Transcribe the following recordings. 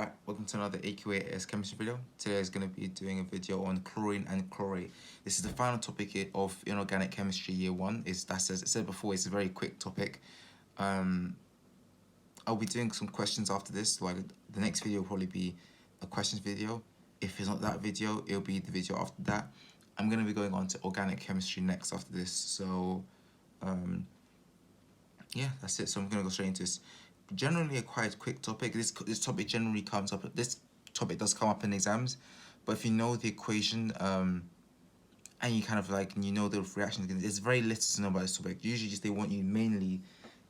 Alright, welcome to another AQA chemistry video. Today is going to be doing a video on chlorine and chlorate. This is the final topic of inorganic chemistry year 1. As I said before, it's a very quick topic. I'll be doing some questions after this. Like the next video will probably be a questions video. If it's not that video, it'll be the video after that. I'm going to be going on to organic chemistry next after this. So yeah, that's it. So I'm going to go straight into this. Generally a quite quick topic. This topic generally comes up. This topic does come up in exams, but if you know the equation, and you kind of like you know the reactions, there's very little to know about this topic. Usually, just they want you mainly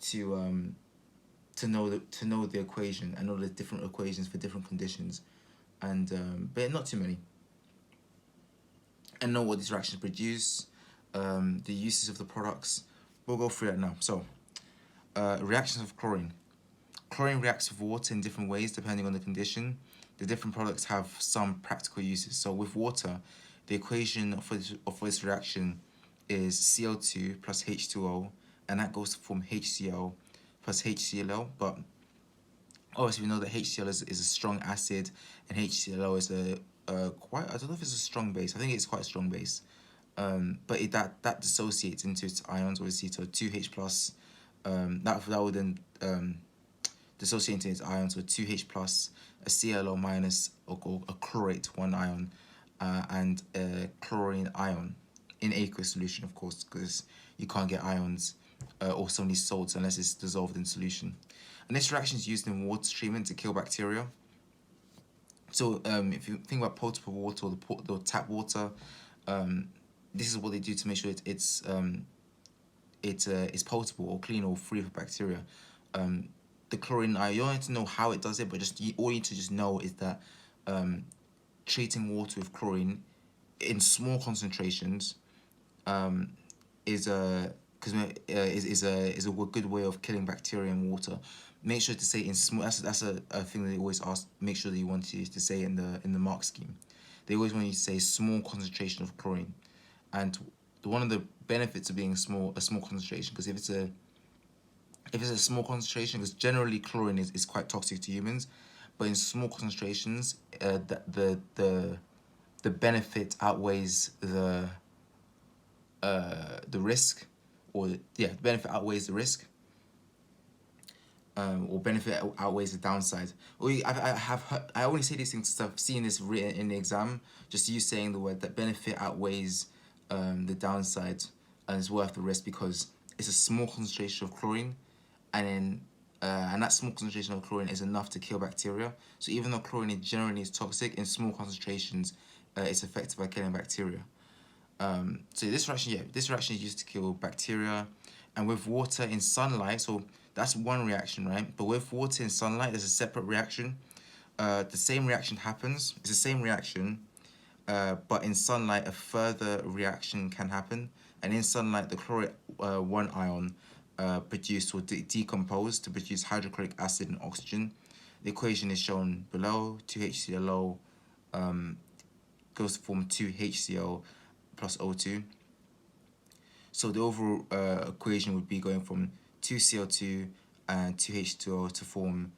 to know the equation and know the different equations for different conditions, and but not too many. And know what these reactions produce, the uses of the products. We'll go through that now. So, reactions of chlorine. Chlorine reacts with water in different ways depending on the condition. The different products have some practical uses. So with water, the equation for this reaction is CO2 plus H2O, and that goes to form HCl plus HClO. But obviously we know that HCl is a strong acid, and HClO is I don't know if it's a strong base. I think it's quite a strong base. But that dissociates into its ions, obviously. So 2H plus, that would then dissociate into its ions with 2H plus, a ClO minus, or a chlorate, one ion, and a chlorine ion in aqueous solution, of course, because you can't get ions or some of these salts unless it's dissolved in solution. And this reaction is used in water treatment to kill bacteria. So if you think about potable water or the tap water, this is what they do to make sure it's potable or clean or free of bacteria. The chlorine, you don't need to know how it does it, but all you need to just know is that treating water with chlorine in small concentrations is a good way of killing bacteria in water. Make sure to say in small. That's a thing that they always ask. Make sure that you want to say in the mark scheme. They always want you to say small concentration of chlorine, and one of the benefits of being a small concentration, because if it's a small concentration, because generally chlorine is quite toxic to humans, but in small concentrations, the benefit outweighs the risk, the benefit outweighs the risk, or benefit outweighs the downside. I only say these things because I've seen this written in the exam. Just you saying the word that benefit outweighs the downside and is worth the risk because it's a small concentration of chlorine, and that small concentration of chlorine is enough to kill bacteria. So even though chlorine generally is toxic, in small concentrations, it's effective by killing bacteria. So this reaction is used to kill bacteria, and with water in sunlight, so that's one reaction, right? But with water in sunlight, there's a separate reaction. The same reaction happens. It's the same reaction, but in sunlight, a further reaction can happen. And in sunlight, the chlorate 1 ion produced or decompose to produce hydrochloric acid and oxygen. The equation is shown below. 2HClO goes to form 2HCl plus O2. So the overall equation would be going from 2CO2 and 2H2O to form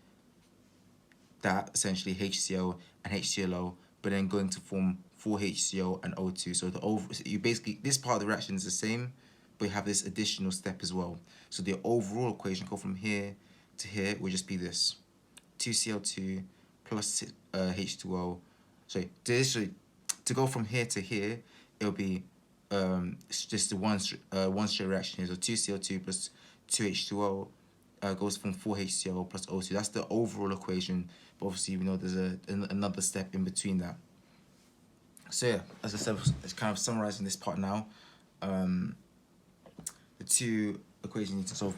that, essentially HCl and HClO, but then going to form 4HCl and O2. So you basically, this part of the reaction is the same, but you have this additional step as well. So the overall equation, go from here to here, will just be this: 2CO2 plus H2O. Sorry, to go from here to here, it'll be just the one straight reaction here. So 2CO2 plus 2H2O goes from 4HCl plus O2. That's the overall equation, but obviously we know there's another step in between that. So yeah, as I said, it's kind of summarizing this part now. The two equations you need to solve.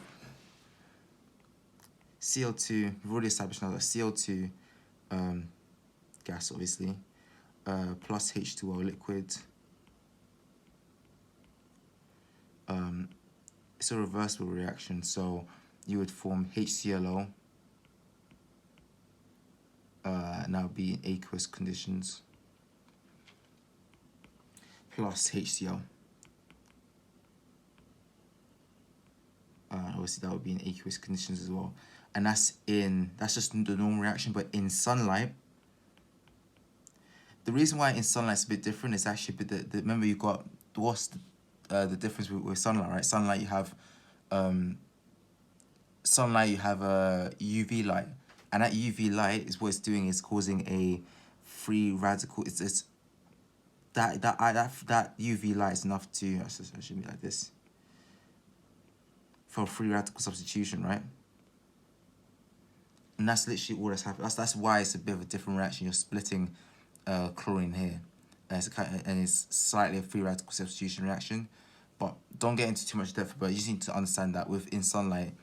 CO2, we've already established now that CO2, gas obviously, plus H2O liquid. It's a reversible reaction, so you would form HClO, now be in aqueous conditions, plus HCl. Obviously that would be in aqueous conditions as well. and that's just the normal reaction. But in sunlight, the reason why in sunlight it's a bit different is actually remember you got what's the difference with sunlight, right? Sunlight you have a UV light, and that UV light is what it's doing is causing a free radical. It's that UV light is enough to, I should be like this, for free radical substitution, right? And that's literally all that's happening. That's why it's a bit of a different reaction. You're splitting chlorine here, and it's slightly a free radical substitution reaction. But don't get into too much depth. But you just need to understand that within sunlight,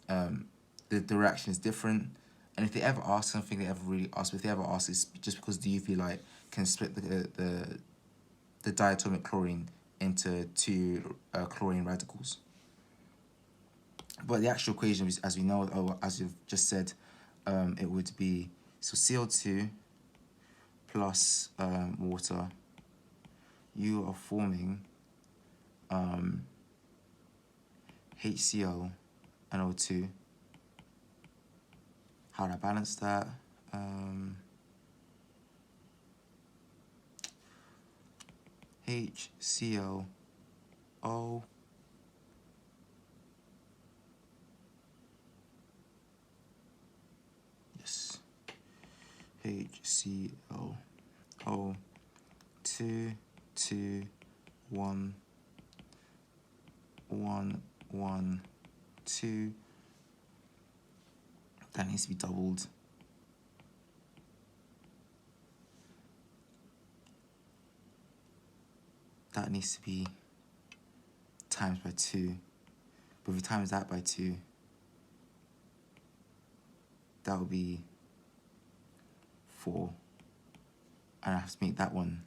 the reaction is different. And if they ever ask something, they ever really ask. If they ever ask, it's just because the UV light can split the diatomic chlorine into two chlorine radicals. But the actual equation is, as we know, or as you've just said, it would be, so CO2 plus water, you are forming HCO and O2. How do I balance that? HCO, O, yes, HCO, O, 2, 2, 1, 1, 1, 2. That needs to be doubled. That needs to be times by 2. But if we times that by 2, that will be 4. And I have to make that one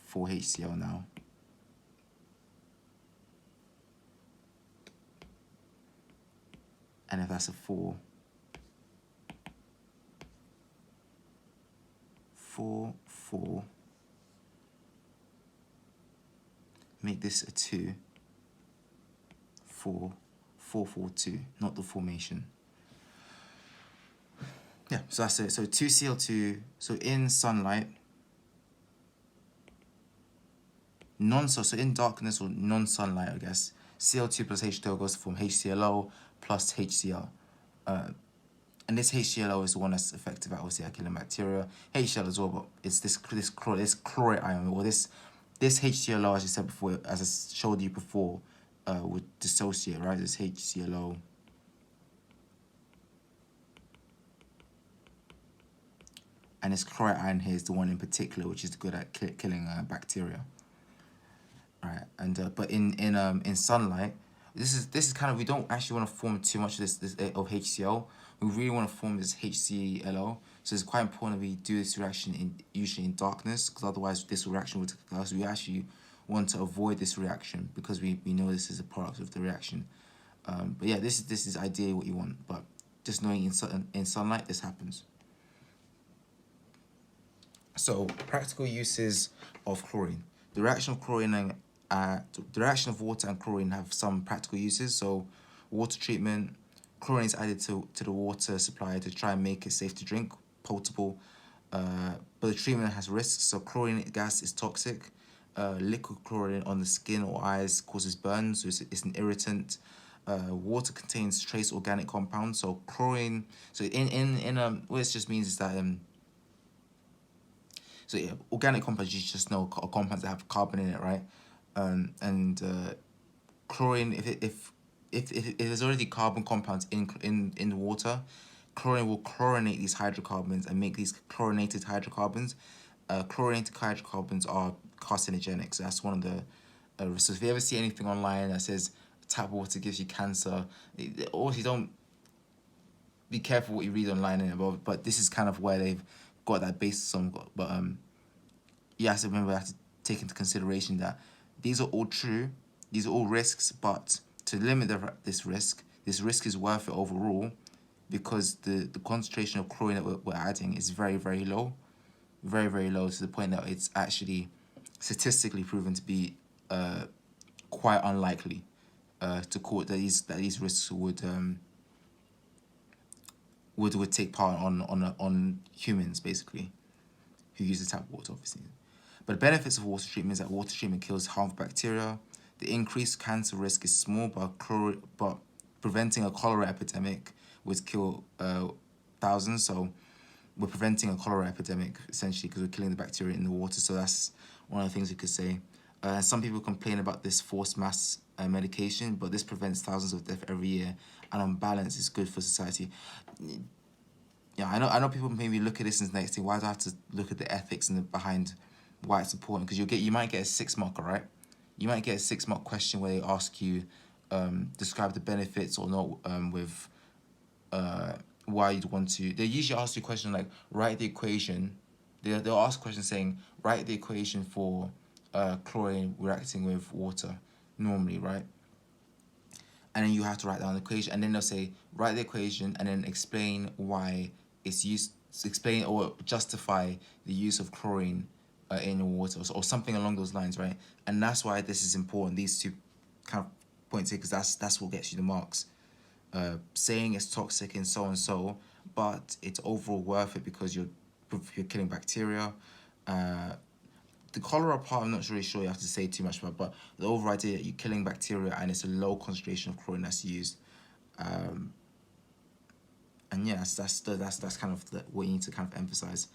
4 HCl now. And if that's a 4, 4, 4, make this a 2, 4, 4, 4, 2, not the formation. Yeah, so that's it. So 2Cl2, so in sunlight, so in darkness or non-sunlight, I guess, Cl2 plus H2O goes to form HClO plus HCl. And this HClO is the one that's effective at obviously killing bacteria. HCl as well, but it's this chlorate ion, or this HClO, as I said before, as I showed you before, would dissociate, right? This HClO. And this chlorate ion here is the one in particular which is good at killing bacteria. Right, and but in sunlight, this is kind of, we don't actually want to form too much of this of HCl. We really want to form this HClO. So it's quite important that we do this reaction usually in darkness, because otherwise this reaction would take us. We actually want to avoid this reaction because we know this is a product of the reaction. But yeah, this is ideally what you want. But just knowing in sunlight this happens. So practical uses of chlorine. The reaction of chlorine and the reaction of water and chlorine have some practical uses. So water treatment, chlorine is added to the water supply to try and make it safe to drink, potable. But the treatment has risks. So chlorine gas is toxic. Liquid chlorine on the skin or eyes causes burns, so it's an irritant. Water contains trace organic compounds. So chlorine. So what this just means is that so yeah, organic compounds, you just know, are compounds that have carbon in it, right? Chlorine, if there's already carbon compounds in the water, chlorine will chlorinate these hydrocarbons and make these chlorinated hydrocarbons. Chlorinated hydrocarbons are carcinogenic, so that's one of the so if you ever see anything online that says tap water gives you cancer, also don't be careful what you read online about. But this is kind of where they've got that basis on. But you have to remember, you have to take into consideration that these are all true, these are all risks, but to limit this risk is worth it overall, because the concentration of chlorine that we're adding is very, very low, very, very low, to the point that it's actually statistically proven to be quite unlikely to cause that these risks would would take part on humans basically, who use the tap water obviously. But the benefits of water treatment is that water treatment kills harmful bacteria. The increased cancer risk is small, but preventing a cholera epidemic would kill thousands. So we're preventing a cholera epidemic essentially because we're killing the bacteria in the water. So that's one of the things we could say. Some people complain about this forced mass medication, but this prevents thousands of deaths every year, and on balance, it's good for society. Yeah, I know people maybe look at this and say, why do I have to look at the ethics and behind why it's important? Because you might get a 6-marker, right? You might get a 6-mark question where they ask you describe the benefits or not with why you'd want to. They usually ask you a question like write the equation. They'll ask a question saying write the equation for chlorine reacting with water normally, right? And then you have to write down the equation, and then they'll say write the equation and then explain why it's used, explain or justify the use of chlorine in your water, or something along those lines, right? And that's why this is important, these two kind of points here, because that's what gets you the marks. Saying it's toxic and so, but it's overall worth it because you're killing bacteria. The cholera part, I'm not really sure you have to say too much about, but the overall idea, you're killing bacteria and it's a low concentration of chlorine that's used. And yeah, that's kind of what you need to kind of emphasize.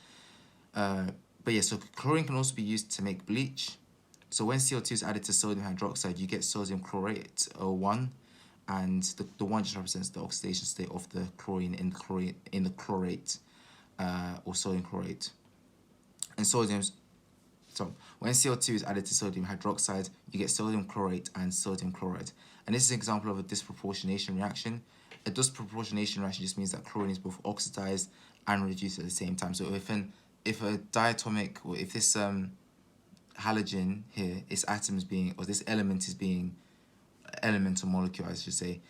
But yeah, so chlorine can also be used to make bleach. So when CO2 is added to sodium hydroxide, you get sodium chlorate, or 1, and the 1 just represents the oxidation state of the chlorine in the chlorate, or sodium chlorate. And so when CO2 is added to sodium hydroxide, you get sodium chlorate and sodium chloride. And this is an example of a disproportionation reaction. A disproportionation reaction just means that chlorine is both oxidized and reduced at the same time. So if a diatomic, or if this halogen here, its atom is being, or this element is being, element or molecule I should say,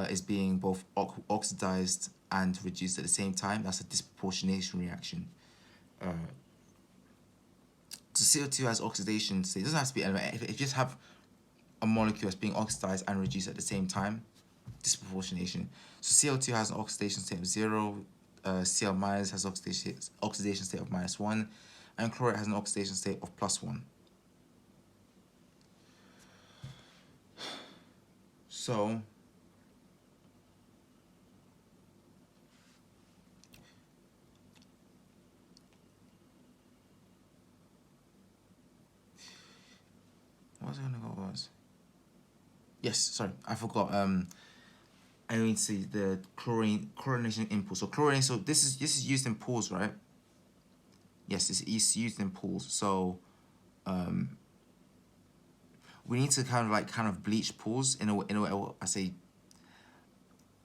is being both oxidized and reduced at the same time, that's a disproportionation reaction. So CO2 has oxidation state. It doesn't have to be element. If you just have a molecule that's being oxidized and reduced at the same time, disproportionation. So CO2 has an oxidation state of 0. Cl- has oxidation state of -1, and chlorate has an oxidation state of +1. So what was I gonna go was? Yes, sorry, I forgot. I need to see the chlorination impulse. So chlorine. So this is used in pools, right? Yes, it's used in pools. So we need to kind of bleach pools in a way. I say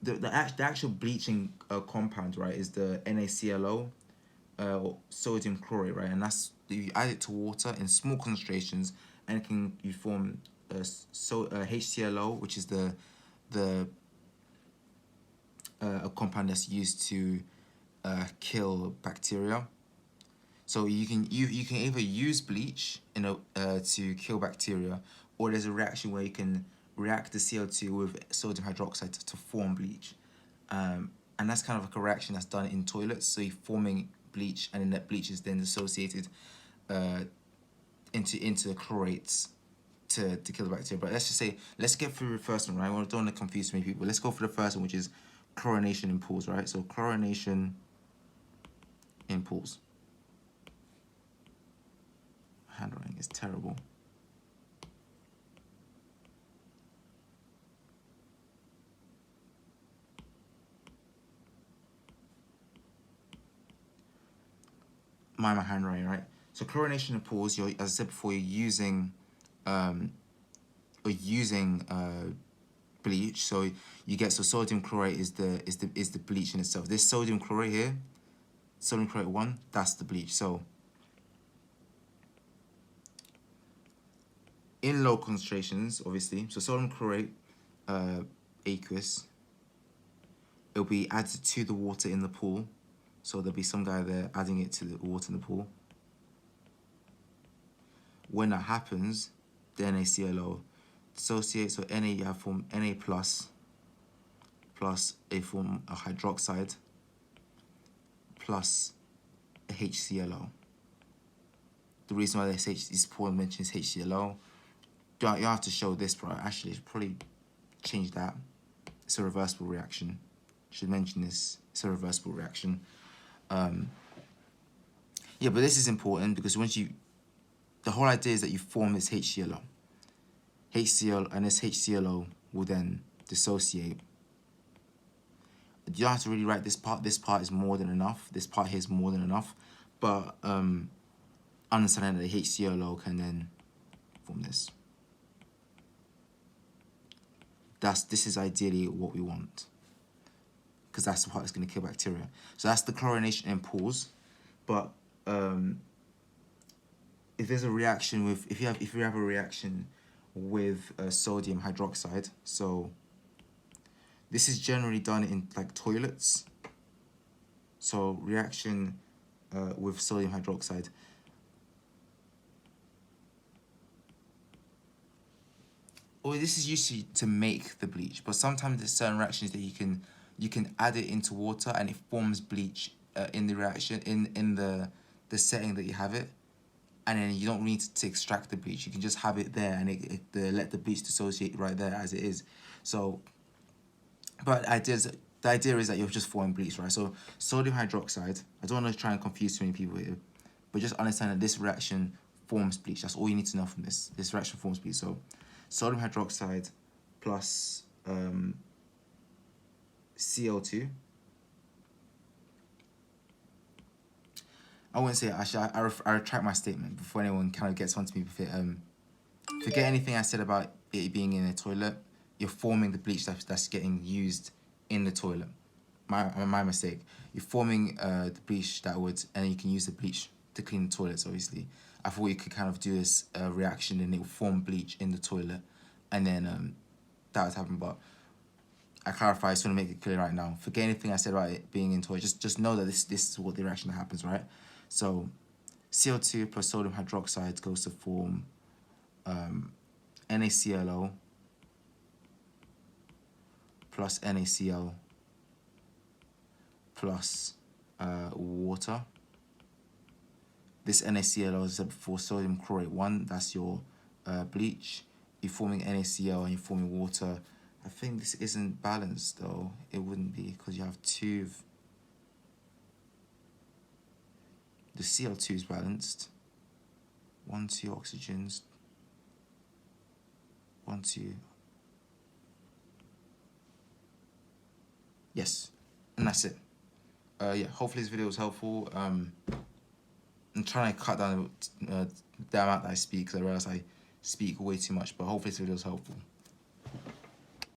the actual bleaching compound, right, is the NaClO, or sodium chlorate, right, and that's, you add it to water in small concentrations, and you form HClO, which is a compound that's used to kill bacteria. So you can either use bleach to kill bacteria, or there's a reaction where you can react the CO2 with sodium hydroxide to form bleach. And that's kind of like a reaction that's done in toilets. So you're forming bleach, and then that bleach is then associated into the chlorates to kill the bacteria. But let's just say, let's get through the first one, right? I don't want to confuse many people. Let's go for the first one, which is chlorination in pools, right? So chlorination in pools. Handwriting is terrible. My handwriting, right? So chlorination in pools, as I said before, you're using bleach. So you get, so sodium chlorate is the bleach in itself. This sodium chlorate here, sodium chlorate 1, that's the bleach. So in low concentrations, obviously, so sodium chlorate, aqueous, it'll be added to the water in the pool. So there'll be some guy there adding it to the water in the pool. When that happens, the NaClO dissociates, so Na, you have form Na plus a form a hydroxide, plus a HClO. The reason why this Paul mentions HClO, you have to show this, bro. Actually, I should probably change that. It's a reversible reaction. Should mention this. It's a reversible reaction. Yeah, but this is important because the whole idea is that you form this HClO. HCl and this HClO will then dissociate. You don't have to really write this part. This part is more than enough. This part here is more than enough. But understanding that the HClO can then form this. This is ideally what we want, because that's the part that's going to kill bacteria. So that's the chlorination in pools. But if there's a reaction with, if you have a reaction with sodium hydroxide, so this is generally done in like toilets. So reaction with sodium hydroxide. Or this is usually to make the bleach, but sometimes there's certain reactions that you can add it into water and it forms bleach in the reaction in the setting that you have it, and then you don't need to extract the bleach. You can just have it there and let the bleach dissociate right there as it is. So, but the idea is that you're just forming bleach, right? So sodium hydroxide. I don't want to try and confuse too many people here, but just understand that this reaction forms bleach. That's all you need to know from this. This reaction forms bleach. So sodium hydroxide plus CO2. I wouldn't say, actually, I retract my statement before anyone kind of gets onto me with it. Forget anything I said about it being in a toilet. You're forming the bleach that's getting used in the toilet. My mistake. You're forming the bleach and you can use the bleach to clean the toilets, obviously. I thought you could kind of do this reaction and it will form bleach in the toilet, and then that would happen. But I clarify, I just want to make it clear right now. Forget anything I said about it being in toilet. Just know that this is what the reaction that happens, right? So CO2 plus sodium hydroxide goes to form NaClO plus NaCl plus water. This NaClO, as I said before, sodium chlorate 1, that's your bleach. You're forming NaCl and you're forming water. I think this isn't balanced though. It wouldn't be, because you have two. The Cl2 is balanced. 1, 2 oxygens. 1, 2. Yes, and that's it. Yeah, hopefully this video was helpful. I'm trying to cut down the amount that I speak, because I realize I speak way too much, but hopefully this video was helpful.